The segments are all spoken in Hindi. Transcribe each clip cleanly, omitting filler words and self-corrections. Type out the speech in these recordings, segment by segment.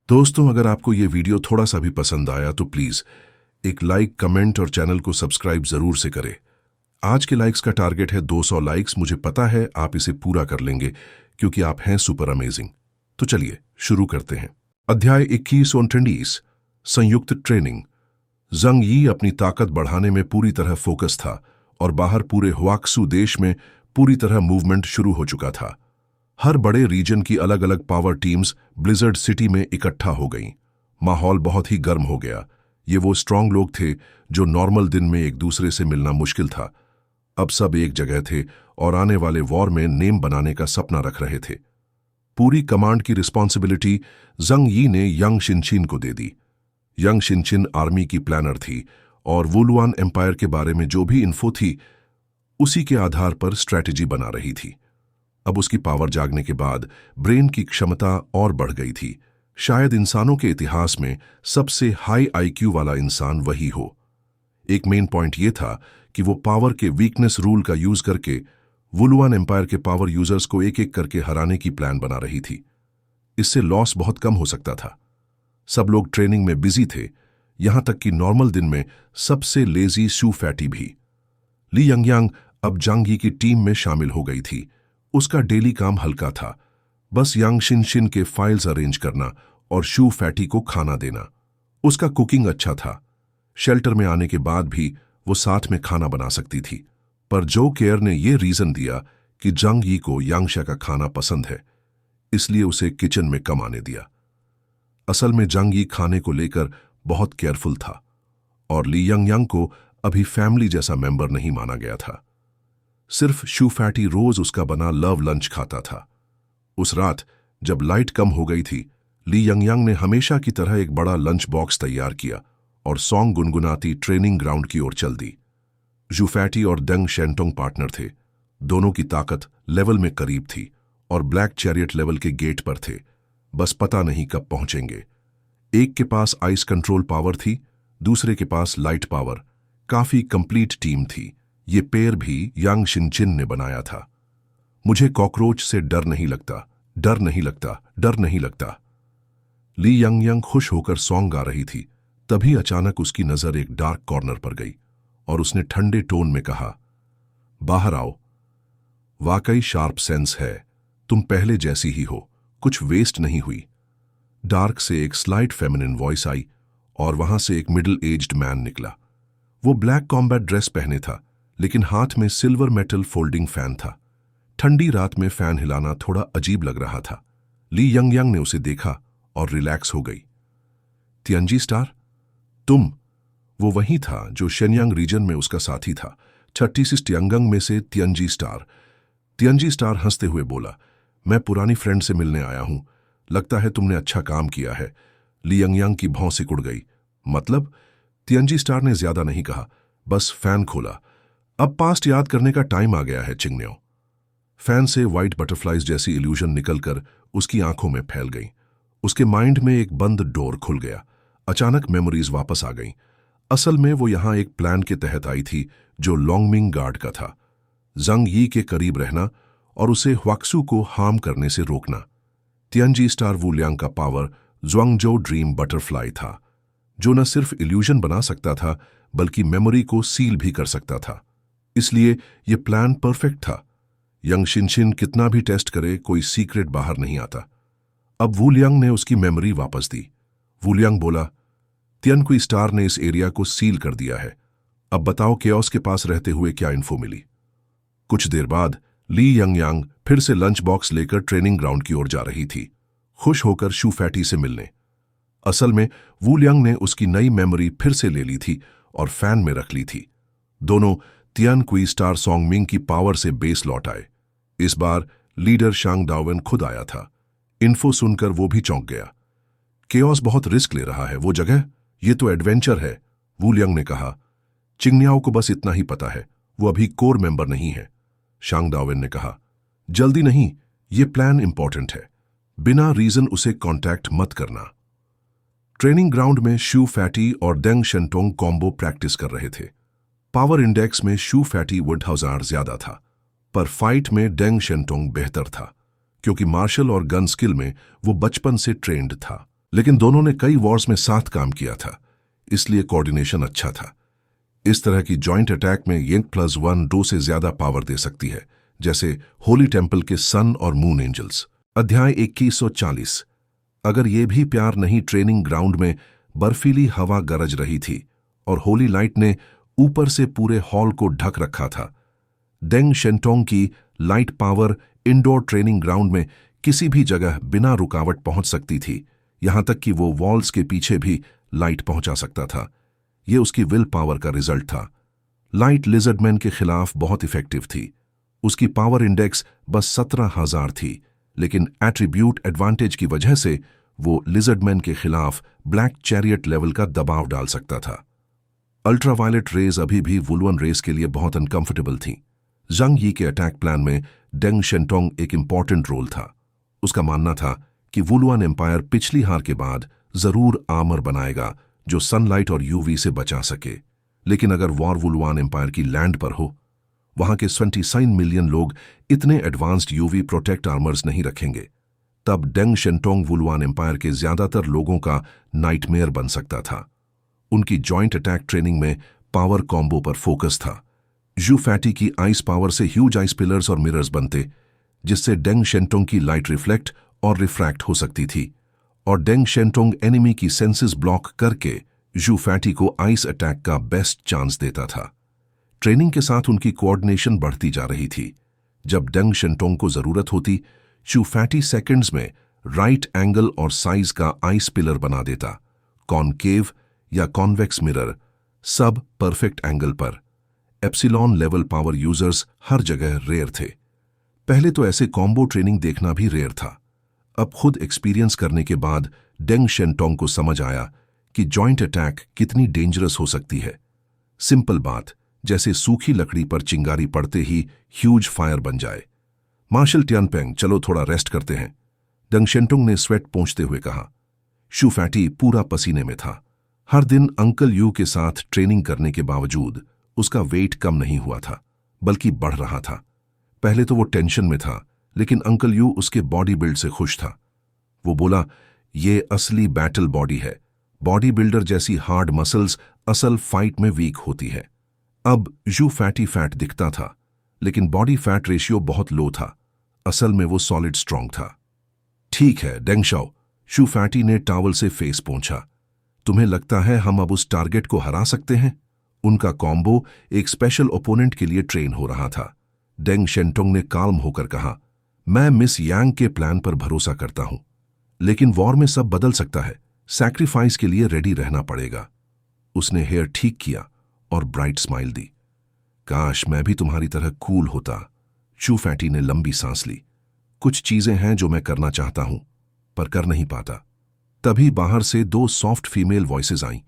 दोस्तों, अगर आपको ये वीडियो थोड़ा सा भी पसंद आया तो प्लीज एक लाइक, कमेंट और चैनल को सब्सक्राइब जरूर से करें। आज के लाइक्स का टारगेट है 200 लाइक्स। मुझे पता है आप इसे पूरा कर लेंगे क्योंकि आप हैं सुपर अमेजिंग। तो चलिए शुरू करते हैं। अध्याय 21 संयुक्त ट्रेनिंग। जंग यी अपनी ताकत बढ़ाने में पूरी तरह फोकस था और बाहर पूरे हुआक्सू देश में पूरी तरह मूवमेंट शुरू हो चुका था। हर बड़े रीजन की अलग अलग पावर टीम्स ब्लिजर्ड सिटी में इकट्ठा हो गईं। माहौल बहुत ही गर्म हो गया। ये वो स्ट्रांग लोग थे जो नॉर्मल दिन में एक दूसरे से मिलना मुश्किल था। अब सब एक जगह थे और आने वाले वॉर में नेम बनाने का सपना रख रहे थे। पूरी कमांड की रिस्पॉन्सिबिलिटी जंग यी ने यंग शिनचिन को दे दी। यंग शिनचिन आर्मी की प्लानर थी और वुलुआन एम्पायर के बारे में जो भी इन्फो थी उसी के आधार पर स्ट्रैटेजी बना रही थी। अब उसकी पावर जागने के बाद ब्रेन की क्षमता और बढ़ गई थी। शायद इंसानों के इतिहास में सबसे हाई आईक्यू वाला इंसान वही हो। एक मेन पॉइंट यह था कि वो पावर के वीकनेस रूल का यूज करके वुलुआन एम्पायर के पावर यूजर्स को एक एक करके हराने की प्लान बना रही थी। इससे लॉस बहुत कम हो सकता था। सब लोग ट्रेनिंग में बिजी थे, यहां तक कि नॉर्मल दिन में सबसे लेजी शू फैटी भी। ली यंगयांग अब जंग यी की टीम में शामिल हो गई थी। उसका डेली काम हल्का था, बस यांग शिनशिन के फाइल्स अरेंज करना और शू फैटी को खाना देना। उसका कुकिंग अच्छा था। शेल्टर में आने के बाद भी वो साथ में खाना बना सकती थी। पर जो केयर ने ये रीजन दिया कि जंग यी को यांगशा का खाना पसंद है, इसलिए उसे किचन में कम आने दिया। असल में जंग यी खाने को लेकर बहुत केयरफुल था और ली यंगयांग को अभी फैमिली जैसा मेंबर नहीं माना गया था। सिर्फ शू फैटी रोज उसका बना लव लंच खाता था। उस रात जब लाइट कम हो गई थी, ली यंगयांग ने हमेशा की तरह एक बड़ा लंच बॉक्स तैयार किया और सॉन्ग गुनगुनाती ट्रेनिंग ग्राउंड की ओर चल दी। शू फैटी और डेंग शेंटोंग पार्टनर थे। दोनों की ताकत लेवल में करीब थी और ब्लैक चैरियट लेवल के गेट पर थे। बस पता नहीं कब पहुंचेंगे। एक के पास आइस कंट्रोल पावर थी, दूसरे के पास लाइट पावर। काफी कंप्लीट टीम थी। ये पेयर भी यांग शिनचिन ने बनाया था। मुझे कॉकरोच से डर नहीं लगता, डर नहीं लगता, डर नहीं लगता। ली यंगयांग खुश होकर सॉन्ग गा रही थी। तभी अचानक उसकी नजर एक डार्क कॉर्नर पर गई और उसने ठंडे टोन में कहा, बाहर आओ। वाकई शार्प सेंस है, तुम पहले जैसी ही हो, कुछ वेस्ट नहीं हुई। डार्क से एक स्लाइट फेमिनिन वॉइस आई और वहां से एक मिडिल एज्ड मैन निकला। वो ब्लैक कॉम्बैट ड्रेस पहने था, लेकिन हाथ में सिल्वर मेटल फोल्डिंग फैन था। ठंडी रात में फैन हिलाना थोड़ा अजीब लग रहा था। ली यंगयांग ने उसे देखा और रिलैक्स हो गई। तियांजी स्टार, तुम? वो वही था जो शेनयांग रीजन में उसका साथी था। 36 ट्यांगंग में से तियांजी स्टार। तियांजी स्टार हंसते हुए बोला, मैं पुरानी फ्रेंड से मिलने आया हूं। लगता है तुमने अच्छा काम किया है। ली यंगयांग की भौं सिकुड़ गई। मतलब? तियांजी स्टार ने ज्यादा नहीं कहा, बस फैन खोला। अब पास्ट याद करने का टाइम आ गया है चिंगन्यो। फैन से व्हाइट बटरफ्लाइज जैसी इल्यूजन निकलकर उसकी आंखों में फैल गई। उसके माइंड में एक बंद डोर खुल गया। अचानक मेमोरीज वापस आ गईं। असल में वो यहां एक प्लान के तहत आई थी जो लॉन्गमिंग गार्ड का था। जंग यी के करीब रहना और उसे ह्वाक्सू को हार्म करने से रोकना। तियांजी स्टार वुलियांग का पावर ज्वांगजो ड्रीम बटरफ्लाई था, जो न सिर्फ इल्यूजन बना सकता था बल्कि मेमोरी को सील भी कर सकता था। इसलिए यह प्लान परफेक्ट था। यंग शिनशिन कितना भी टेस्ट करे, कोई सीक्रेट बाहर नहीं आता। अब वुलियांग ने उसकी मेमोरी वापस दी। वुलियांग बोला, तियानकुई स्टार ने इस एरिया को सील कर दिया है। अब बताओ केओस के पास रहते हुए क्या इन्फो मिली। कुछ देर बाद ली यंगयांग फिर से लंच बॉक्स लेकर ट्रेनिंग ग्राउंड की ओर जा रही थी, खुश होकर शू फैटी से मिलने। असल में वुलियांग ने उसकी नई मेमोरी फिर से ले ली थी और फैन में रख ली थी। दोनों तियानकुई स्टार सॉन्गमिंग की पावर से बेस लौट आए। इस बार लीडर शांग दाओवेन खुद आया था। इन्फो सुनकर वो भी चौंक गया। केओस बहुत रिस्क ले रहा है वो जगह, ये तो एडवेंचर है, वुलियांग ने कहा। चिंगन्याओ को बस इतना ही पता है, वो अभी कोर मेंबर नहीं है। शांग दाओवेन ने कहा, जल्दी नहीं, ये प्लान इंपॉर्टेंट है, बिना रीजन उसे कांटेक्ट मत करना। ट्रेनिंग ग्राउंड में शू फैटी और डेंग शेंटोंग कॉम्बो प्रैक्टिस कर रहे थे। पावर इंडेक्स में शू फैटी 1000 ज्यादा था, पर फाइट में डेंग शेंटोंग बेहतर था, क्योंकि मार्शल और गन स्किल में वो बचपन से ट्रेंड था। लेकिन दोनों ने कई वॉर्स में साथ काम किया था, इसलिए कोऑर्डिनेशन अच्छा था। इस तरह की जॉइंट अटैक में यंग +1 2 से ज्यादा पावर दे सकती है, जैसे होली टेम्पल के सन और मून एंजल्स। अध्याय 2140। अगर ये भी प्यार नहीं। ट्रेनिंग ग्राउंड में बर्फीली हवा गरज रही थी और होली लाइट ने ऊपर से पूरे हॉल को ढक रखा था। डेंग शेंटोंग की light power indoor training ground में किसी भी जगह बिना रुकावट पहुंच सकती थी, यहां तक कि वो वॉल्स के पीछे भी लाइट पहुंचा सकता था। ये उसकी विल पावर का रिजल्ट था। लाइट लिजर्डमैन के खिलाफ बहुत इफेक्टिव थी। उसकी पावर इंडेक्स बस 17,000 थी, लेकिन एट्रीब्यूट एडवांटेज की वजह से वो लिजर्डमैन के खिलाफ ब्लैक चैरियट लेवल का दबाव डाल सकता था। अल्ट्रावायलेट रेज अभी भी वुलवन रेस के लिए बहुत अनकंफर्टेबल थी। जंग यी के अटैक प्लान में डेंग शेंटोंग एक इंपॉर्टेंट रोल था। उसका मानना था कि वुलुआन एम्पायर पिछली हार के बाद जरूर आर्मर बनाएगा जो सनलाइट और यूवी से बचा सके। लेकिन अगर वॉर वुलुआन एम्पायर की लैंड पर हो, वहां के 29 मिलियन लोग इतने एडवांस्ड यूवी प्रोटेक्ट आर्मर्स नहीं रखेंगे। तब डेंग शेंटोंग वुलुआन एम्पायर के ज्यादातर लोगों का नाइटमेयर बन सकता था। उनकी जॉइंट अटैक ट्रेनिंग में पावर कॉम्बो पर फोकस था। जू फैटी की आइस पावर से ह्यूज आइस पिलर्स और मिरर्स बनते, जिससे डेंग शेंटोंग की लाइट रिफ्लेक्ट और रिफ्रैक्ट हो सकती थी, और डेंग शेंटोंग एनिमी की सेंसेस ब्लॉक करके जू फैटी को आइस अटैक का बेस्ट चांस देता था। ट्रेनिंग के साथ उनकी कोऑर्डिनेशन बढ़ती जा रही थी। जब डेंग शेंटोंग को जरूरत होती, जू फैटी सेकंड्स में राइट एंगल और साइज का आइस पिलर बना देता। कॉनकेव या कॉन्वेक्स मिरर, सब परफेक्ट एंगल पर। एप्सिलॉन लेवल पावर यूजर्स हर जगह रेयर थे। पहले तो ऐसे कॉम्बो ट्रेनिंग देखना भी रेयर था। अब खुद एक्सपीरियंस करने के बाद डेंग शेंटोंग को समझ आया कि जॉइंट अटैक कितनी डेंजरस हो सकती है। सिंपल बात, जैसे सूखी लकड़ी पर चिंगारी पड़ते ही ह्यूज फायर बन जाए। मार्शल टियानपेंग, चलो थोड़ा रेस्ट करते हैं, डेंग शेंटोंग ने स्वेट पोंछते हुए कहा। शू फैटी पूरा पसीने में था। हर दिन अंकल यू के साथ ट्रेनिंग करने के बावजूद उसका वेट कम नहीं हुआ था, बल्कि बढ़ रहा था। पहले तो वो टेंशन में था, लेकिन अंकल यू उसके बॉडी बिल्ड से खुश था। वो बोला, ये असली बैटल बॉडी है। बॉडी बिल्डर जैसी हार्ड मसल्स असल फाइट में वीक होती है। अब यू फैटी फैट दिखता था, लेकिन बॉडी फैट रेशियो बहुत लो था। असल में वो सॉलिड स्ट्रांग था। ठीक है डेंग शाओ, शू फैटी ने टावल से फेस पोंछा। तुम्हें लगता है हम अब उस टारगेट को हरा सकते हैं? उनका कॉम्बो एक स्पेशल ओपोनेंट के लिए ट्रेन हो रहा था। डेंग शेंटोंग ने काल्म होकर कहा, मैं मिस यांग के प्लान पर भरोसा करता हूं, लेकिन वॉर में सब बदल सकता है। सैक्रिफाइस के लिए रेडी रहना पड़ेगा। उसने हेयर ठीक किया और ब्राइट स्माइल दी। काश मैं भी तुम्हारी तरह कूल होता। शू फैटी ने लंबी सांस ली। कुछ चीजें हैं जो मैं करना चाहता हूं, पर कर नहीं पाता। तभी बाहर से 2 सॉफ्ट फीमेल वॉइसेस आईं।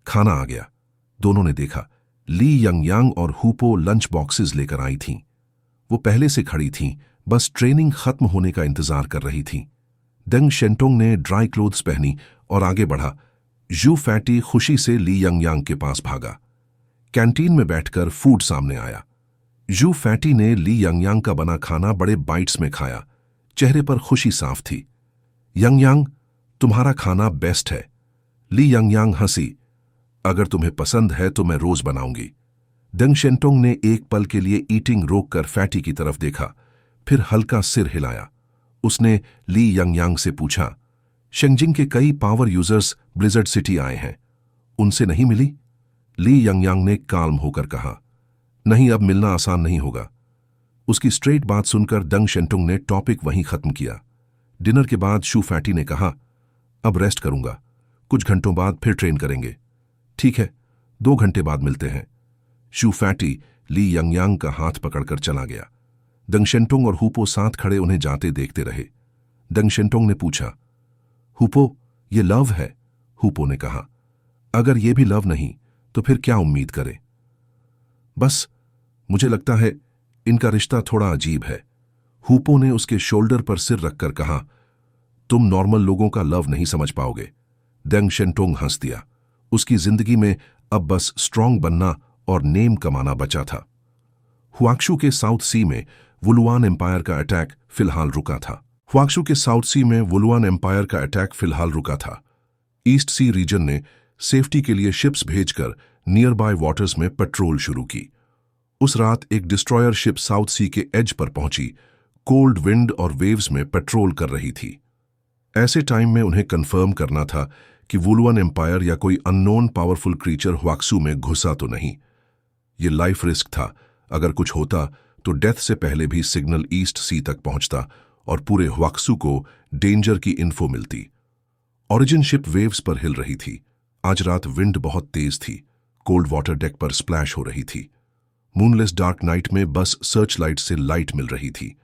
खाना आ गया। दोनों ने देखा, ली यंगयांग और हुपो लंच बॉक्सेस लेकर आई थीं। वो पहले से खड़ी थीं, बस ट्रेनिंग खत्म होने का इंतजार कर रही थीं। डेंग शेंटोंग ने ड्राई क्लोथ्स पहनी और आगे बढ़ा। जू फैटी खुशी से ली यंगयांग के पास भागा। कैंटीन में बैठकर फूड सामने आया। जू फैटी ने ली यंगयांग का बना खाना बड़े बाइट्स में खाया। चेहरे पर खुशी साफ थी। यंगयांग, तुम्हारा खाना बेस्ट है। ली यंगयांग हंसी। अगर तुम्हें पसंद है तो मैं रोज बनाऊंगी। डेंग शेंटोंग ने एक पल के लिए ईटिंग रोककर फैटी की तरफ देखा, फिर हल्का सिर हिलाया। उसने ली यंगयांग से पूछा, शेंगजिंग के कई पावर यूजर्स ब्लिजर्ड सिटी आए हैं, उनसे नहीं मिली? ली यंगयांग ने काल्म होकर कहा, नहीं, अब मिलना आसान नहीं होगा। उसकी स्ट्रेट बात सुनकर डेंग शेंटोंग ने टॉपिक वहीं खत्म किया। डिनर के बाद शू फैटी ने कहा, अब रेस्ट करूंगा, कुछ घंटों बाद फिर ट्रेन करेंगे। ठीक है, 2 घंटे बाद मिलते हैं। शू फैटी ली यंगयांग का हाथ पकड़कर चला गया। डेंग शेंटोंग और हुपो साथ खड़े उन्हें जाते देखते रहे। डेंग शेंटोंग ने पूछा, हुपो, ये लव है? हुपो ने कहा, अगर ये भी लव नहीं तो फिर क्या उम्मीद करे? बस मुझे लगता है इनका रिश्ता थोड़ा अजीब है। हुपो ने उसके शोल्डर पर सिर रखकर कहा, तुम नॉर्मल लोगों का लव नहीं समझ पाओगे। डेंग शेंटोंग हंस दिया। उसकी जिंदगी में अब बस स्ट्रांग बनना और नेम कमाना बचा था। हुआक्शू के साउथ सी में वुलुआन एम्पायर का अटैक फिलहाल रुका था। ह्वाक्सू के साउथ सी में वुलुआन एम्पायर का अटैक फिलहाल रुका था। ईस्ट सी रीजन ने सेफ्टी के लिए शिप्स भेजकर नियर बाय वाटर्स में पेट्रोल शुरू की। उस रात एक डिस्ट्रॉयर शिप साउथ सी के एज पर पहुंची, कोल्ड विंड और वेव्स में पेट्रोल कर रही थी। ऐसे टाइम में उन्हें कंफर्म करना था कि वुलुआन एम्पायर या कोई अननोन पावरफुल क्रीचर ह्वाक्सू में घुसा तो नहीं। ये लाइफ रिस्क था। अगर कुछ होता तो डेथ से पहले भी सिग्नल ईस्ट सी तक पहुंचता और पूरे ह्वाक्सू को डेंजर की इन्फो मिलती। ओरिजिन शिप वेव्स पर हिल रही थी। आज रात विंड बहुत तेज थी। कोल्ड वाटर डेक पर स्प्लैश हो रही थी। मूनलेस डार्क नाइट में बस सर्च लाइट से लाइट मिल रही थी।